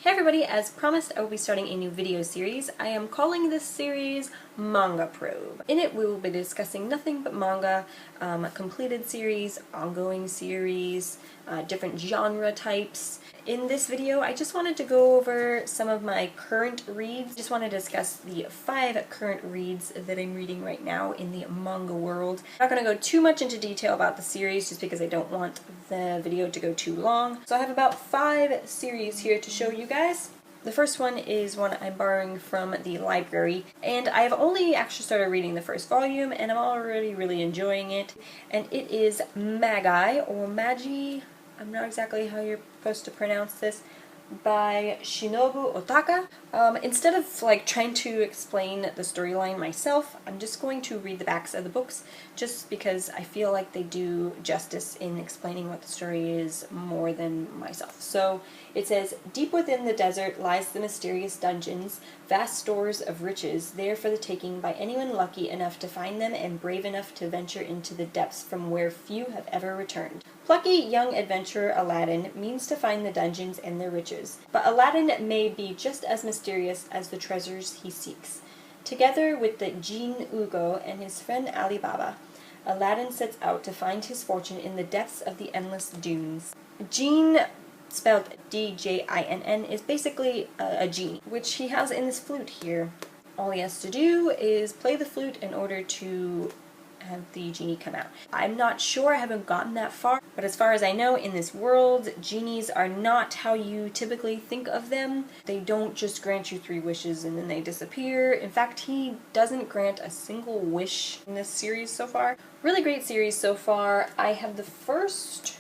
Hey everybody, as promised I will be starting a new video series. I am calling this series Manga Probe. In it we will be discussing nothing but manga, completed series, ongoing series, different genre types. In this video I just wanted to go over some of my current reads. Just want to discuss the 5 current reads that I'm reading right now in the manga world. I'm not going to go too much into detail about the series just because I don't want the video to go too long. So I have about 5 series here to show you guys. The first one is one I'm borrowing from the library, and I've only actually started reading the first volume and I'm already really enjoying it. And it is Magi, or Magi, I'm not exactly how you're supposed to pronounce this, by Shinobu Otaka. Instead of trying to explain the storyline myself, I'm just going to read the backs of the books just because I feel like they do justice in explaining what the story is more than myself. So it says, "Deep within the desert lies the mysterious dungeons, vast stores of riches, there for the taking by anyone lucky enough to find them and brave enough to venture into the depths from where few have ever returned. Plucky young adventurer Aladdin means to find the dungeons and their riches, but Aladdin may be just as mysterious as the treasures he seeks. Together with the Jin Ugo and his friend Ali Baba, Aladdin sets out to find his fortune in the depths of the endless dunes." Jin, spelled D-J-I-N-N, is basically a genie, which he has in this flute here. All he has to do is play the flute in order to have the genie come out. I'm not sure, I haven't gotten that far, but as far as I know, in this world, genies are not how you typically think of them. They don't just grant you 3 wishes and then they disappear. In fact, he doesn't grant a single wish in this series so far. Really great series so far. I have the first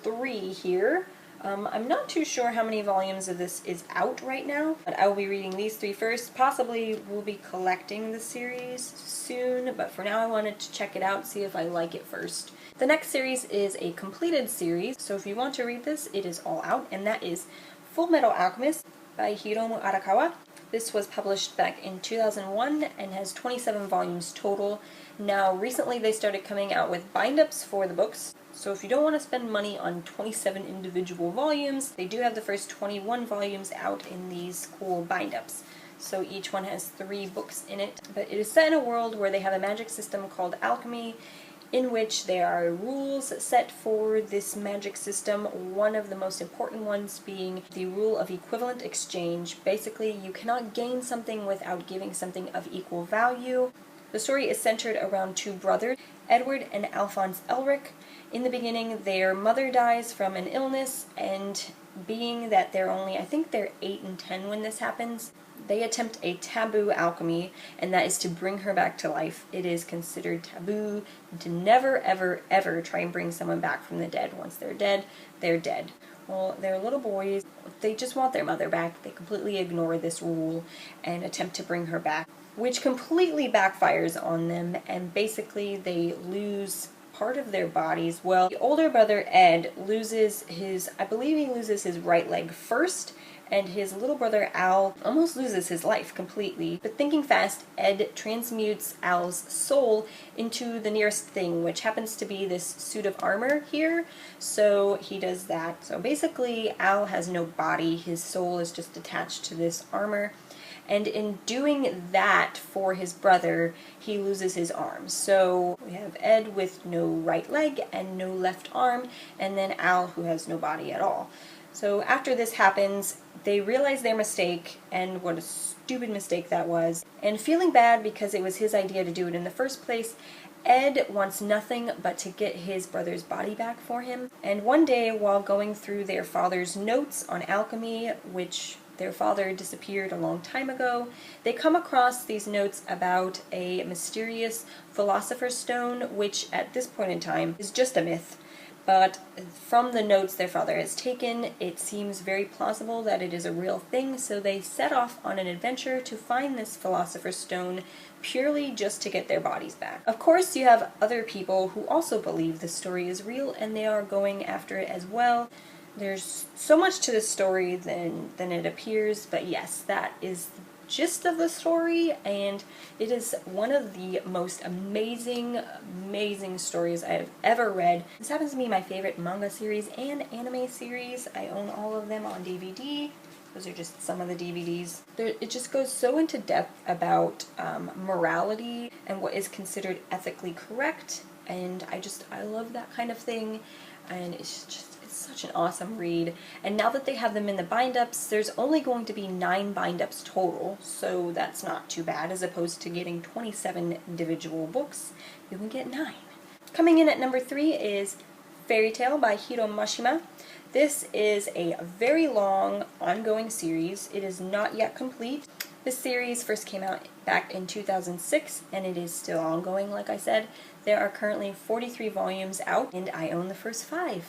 3 here. I'm not too sure how many volumes of this is out right now, but I will be reading these 3 first. Possibly we'll be collecting the series soon, but for now I wanted to check it out, see if I like it first. The next series is a completed series, so if you want to read this, it is all out, and that is Full Metal Alchemist by Hiromu Arakawa. This was published back in 2001 and has 27 volumes total. Now, recently they started coming out with bind-ups for the books. So if you don't want to spend money on 27 individual volumes, they do have the first 21 volumes out in these cool bind-ups. So each one has 3 books in it. But it is set in a world where they have a magic system called alchemy, in which there are rules set for this magic system, one of the most important ones being the rule of equivalent exchange. Basically, you cannot gain something without giving something of equal value. The story is centered around 2 brothers, Edward and Alphonse Elric. In the beginning, their mother dies from an illness, and being that they're only, I think they're 8 and 10 when this happens, they attempt a taboo alchemy, and that is to bring her back to life. It is considered taboo to never, ever, ever try and bring someone back from the dead. Once they're dead, they're dead. Well, they're little boys. They just want their mother back. They completely ignore this rule and attempt to bring her back, which completely backfires on them, and basically they lose part of their bodies. Well, the older brother Ed loses his, I believe he loses his right leg first, and his little brother Al almost loses his life completely. But thinking fast, Ed transmutes Al's soul into the nearest thing, which happens to be this suit of armor here. So he does that. So basically, Al has no body. His soul is just attached to this armor. And in doing that for his brother, he loses his arm. So we have Ed with no right leg and no left arm, and then Al who has no body at all. So after this happens, they realize their mistake, and what a stupid mistake that was. And feeling bad because it was his idea to do it in the first place, Ed wants nothing but to get his brother's body back for him. And one day, while going through their father's notes on alchemy, which their father disappeared a long time ago, they come across these notes about a mysterious philosopher's stone, which at this point in time is just a myth. But from the notes their father has taken, it seems very plausible that it is a real thing, so they set off on an adventure to find this philosopher's stone purely just to get their bodies back. Of course, you have other people who also believe the story is real, and they are going after it as well. There's so much to this story than it appears, but yes, that is gist of the story, and it is one of the most amazing stories I have ever read. This happens to be my favorite manga series and anime series. I own all of them on DVD. Those are just some of the DVDs. It just goes so into depth about morality and what is considered ethically correct, and I love that kind of thing, and it's such an awesome read. And now that they have them in the bind-ups, there's only going to be 9 bind-ups total, so that's not too bad. As opposed to getting 27 individual books, you can get 9. Coming in at number 3 is Fairy Tail by Hiro Mashima. This is a very long, ongoing series. It is not yet complete. This series first came out back in 2006, and it is still ongoing, like I said. There are currently 43 volumes out, and I own the first 5.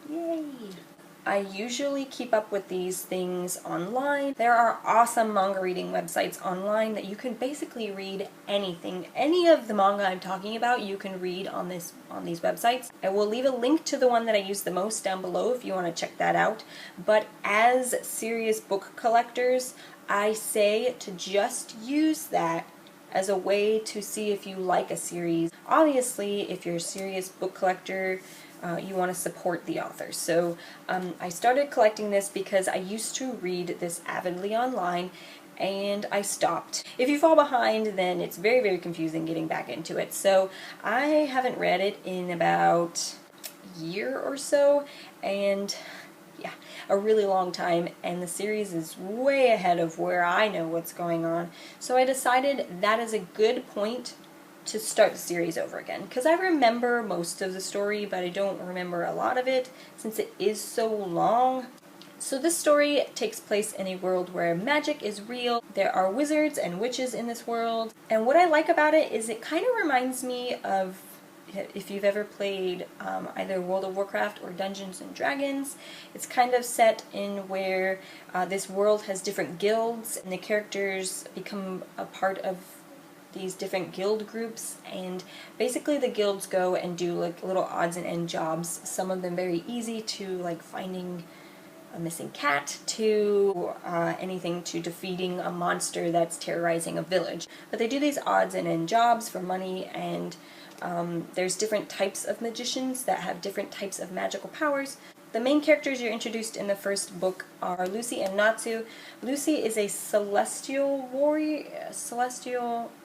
Yay! I usually keep up with these things online. There are awesome manga reading websites online that you can basically read anything. Any of the manga I'm talking about you can read on these websites. I will leave a link to the one that I use the most down below if you want to check that out. But as serious book collectors, I say to just use that as a way to see if you like a series. Obviously, if you're a serious book collector, you want to support the author. So I started collecting this because I used to read this avidly online, and I stopped. If you fall behind, then it's very, very confusing getting back into it. So I haven't read it in about a year or so, and yeah, a really long time, and the series is way ahead of where I know what's going on. So I decided that is a good point to start the series over again, because I remember most of the story, but I don't remember a lot of it since it is so long. So this story takes place in a world where magic is real. There are wizards and witches in this world, and what I like about it is it kind of reminds me of, if you've ever played either World of Warcraft or Dungeons and Dragons. It's kind of set in where this world has different guilds, and the characters become a part of these different guild groups, and basically the guilds go and do like little odds and end jobs, some of them very easy, to like finding a missing cat, to anything to defeating a monster that's terrorizing a village. But they do these odds and end jobs for money, and there's different types of magicians that have different types of magical powers. The main characters you're introduced in the first book are Lucy and Natsu. Lucy is a celestial warrior,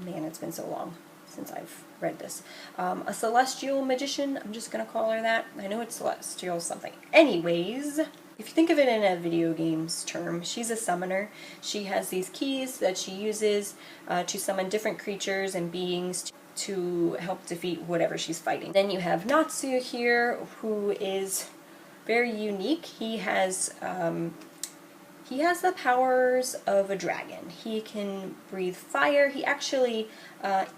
man, it's been so long since I've read this. A celestial magician, I'm just gonna call her that. I know it's celestial something. Anyways, if you think of it in a video games term, she's a summoner. She has these keys that she uses to summon different creatures and beings to help defeat whatever she's fighting. Then you have Natsu here, who is very unique. He has the powers of a dragon. He can breathe fire. He actually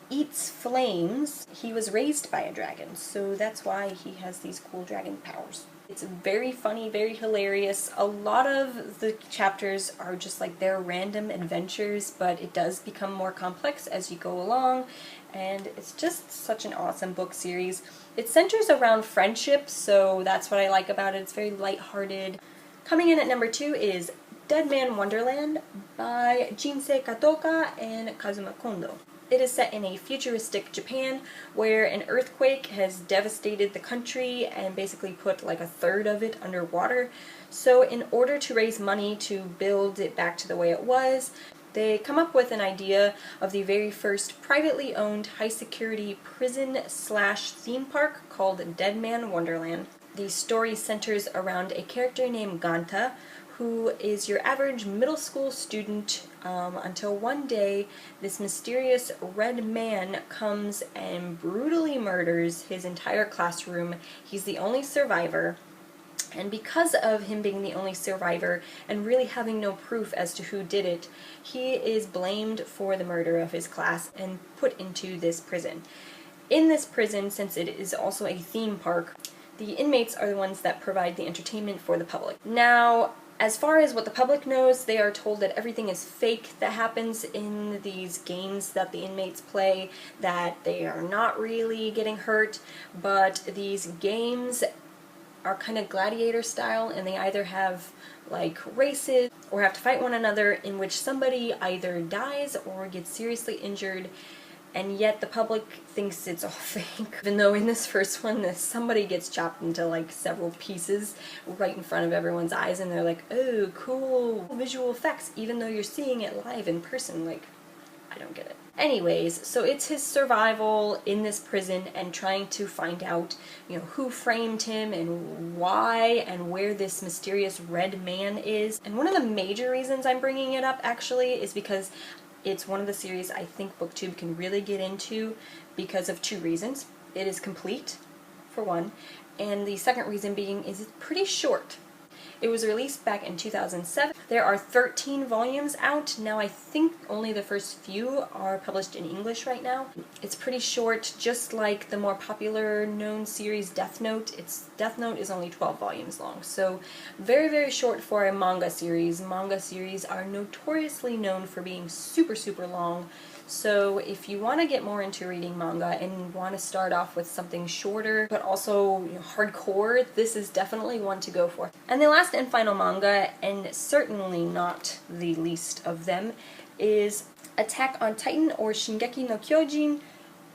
eats flames. He was raised by a dragon, so that's why he has these cool dragon powers. It's very funny, very hilarious. A lot of the chapters are just like their random adventures, but it does become more complex as you go along, and it's just such an awesome book series. It centers around friendship, so that's what I like about it. It's very lighthearted. Coming in at number 2 is Dead Man Wonderland by Jinsei Katoka and Kazuma Kondo. It is set in a futuristic Japan where an earthquake has devastated the country and basically put like a third of it underwater. So in order to raise money to build it back to the way it was, they come up with an idea of the very first privately owned high-security prison/theme park called Dead Man Wonderland. The story centers around a character named Ganta, who is your average middle school student until one day this mysterious red man comes and brutally murders his entire classroom. He's the only survivor, and because of him being the only survivor and really having no proof as to who did it, he is blamed for the murder of his class and put into this prison. In this prison, since it is also a theme park, the inmates are the ones that provide the entertainment for the public. Now, as far as what the public knows, they are told that everything is fake that happens in these games that the inmates play, that they are not really getting hurt, but these games are kind of gladiator style, and they either have like races, or have to fight one another, in which somebody either dies or gets seriously injured, and yet the public thinks it's all fake. Even though in this first one, somebody gets chopped into like several pieces right in front of everyone's eyes, and they're like, oh, cool visual effects, even though you're seeing it live in person. Like, I don't get it. Anyways, so it's his survival in this prison and trying to find out, who framed him and why and where this mysterious red man is. And one of the major reasons I'm bringing it up, actually, is because it's one of the series I think BookTube can really get into because of two reasons. It is complete, for one, and the second reason being is it's pretty short. It was released back in 2007. There are 13 volumes out. Now I think only the first few are published in English right now. It's pretty short, just like the more popular known series Death Note. Death Note is only 12 volumes long, so very, very short for a manga series. Manga series are notoriously known for being super, super long. So if you want to get more into reading manga and want to start off with something shorter but also hardcore, this is definitely one to go for. And the last and final manga, and certainly not the least of them, is Attack on Titan, or Shingeki no Kyojin,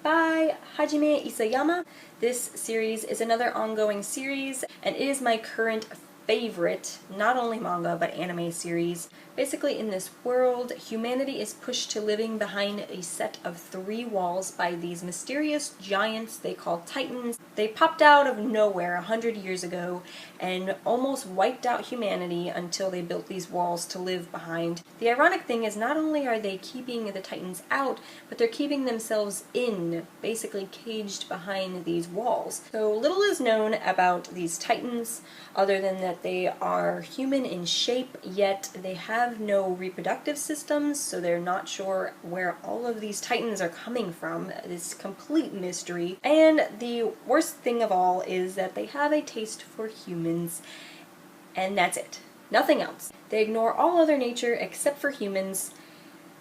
by Hajime Isayama. This series is another ongoing series and is my current favorite, not only manga, but anime series. Basically, in this world, humanity is pushed to living behind a set of 3 walls by these mysterious giants they call Titans. They popped out of nowhere 100 years ago and almost wiped out humanity until they built these walls to live behind. The ironic thing is, not only are they keeping the Titans out, but they're keeping themselves in, basically caged behind these walls. So little is known about these Titans, other than that they are human in shape, yet they have no reproductive systems, so they're not sure where all of these Titans are coming from. It's complete mystery. And the worst thing of all is that they have a taste for humans, and that's it. Nothing else. They ignore all other nature except for humans,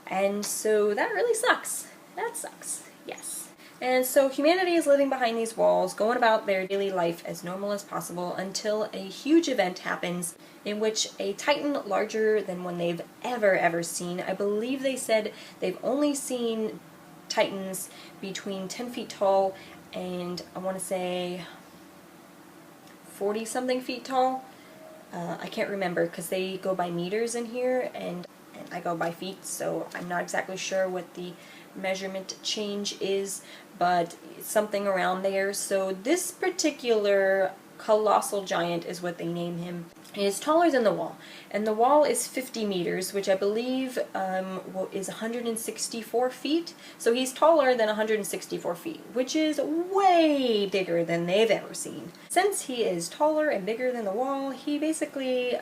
and so that really sucks. That sucks. Yes. And so humanity is living behind these walls, going about their daily life as normal as possible, until a huge event happens in which a Titan larger than one they've ever seen. I believe they said they've only seen Titans between 10 feet tall and I want to say 40 something feet tall. I can't remember because they go by meters in here and I go by feet, so I'm not exactly sure what the measurement change is, but it's something around there. So this particular colossal giant is what they name him. He is taller than the wall, and the wall is 50 meters, which I believe is 164 feet. So he's taller than 164 feet, which is way bigger than they've ever seen. Since he is taller and bigger than the wall, he basically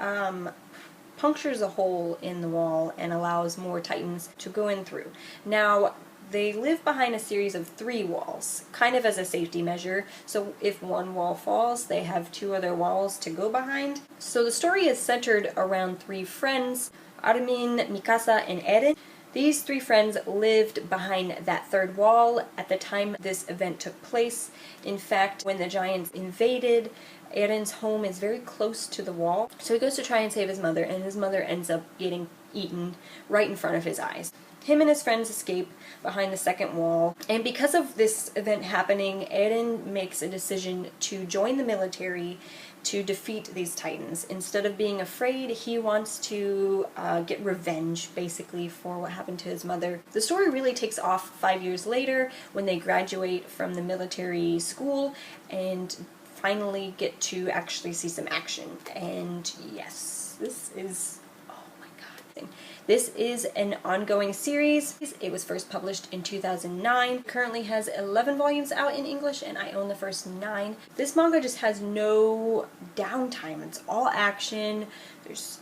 punctures a hole in the wall and allows more Titans to go in through. Now, they live behind a series of 3 walls, kind of as a safety measure, so if one wall falls, they have 2 other walls to go behind. So the story is centered around 3 friends, Armin, Mikasa, and Eren. These 3 friends lived behind that 3rd wall at the time this event took place. In fact, when the giants invaded, Eren's home is very close to the wall, so he goes to try and save his mother, and his mother ends up getting eaten right in front of his eyes. Him and his friends escape behind the 2nd wall, and because of this event happening, Eren makes a decision to join the military to defeat these Titans. Instead of being afraid, he wants to get revenge, basically, for what happened to his mother. The story really takes off 5 years later when they graduate from the military school and finally get to actually see some action. And yes, this is, oh my god. This is an ongoing series. It was first published in 2009. Currently has 11 volumes out in English, and I own the first 9. This manga just has no downtime. It's all action. It's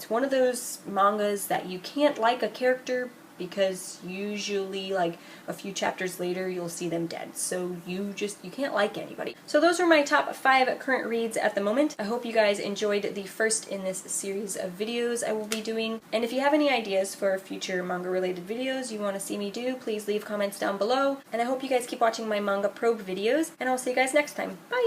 one of those mangas that you can't like a character because usually like a few chapters later you'll see them dead. So you can't like anybody. So those are my top 5 current reads at the moment. I hope you guys enjoyed the first in this series of videos I will be doing. And if you have any ideas for future manga related videos you want to see me do, please leave comments down below. And I hope you guys keep watching my manga probe videos, and I'll see you guys next time. Bye!